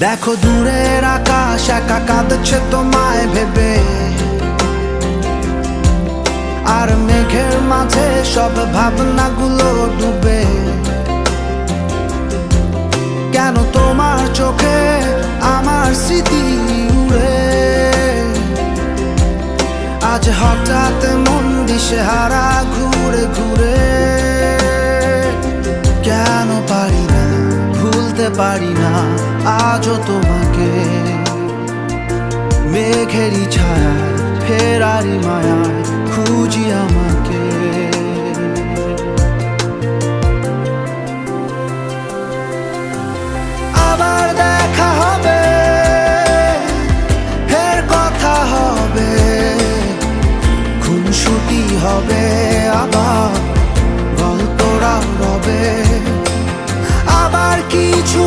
দেখো দূরের আকাশ একা কাঁদছে তোমায় ভেবে, আর মেঘের মাঝে সব ভাবনাগুলো ডুবে। কেন তোমার চোখে আমার স্মৃতি উড়ে, আজ হঠাৎ মন দিশেহারা ঘুরে ঘুরে। কেন পারি না ভুলতে পারি না আজও তোমাকে, মেঘেরই ছায়ায় ফেরারি মায়ায় খুঁজি আমাকে। আবার দেখা হবে, ফের কথা হবে, খুনসুটি হবে, আবার গল্পরাও রবে। আবার কিছু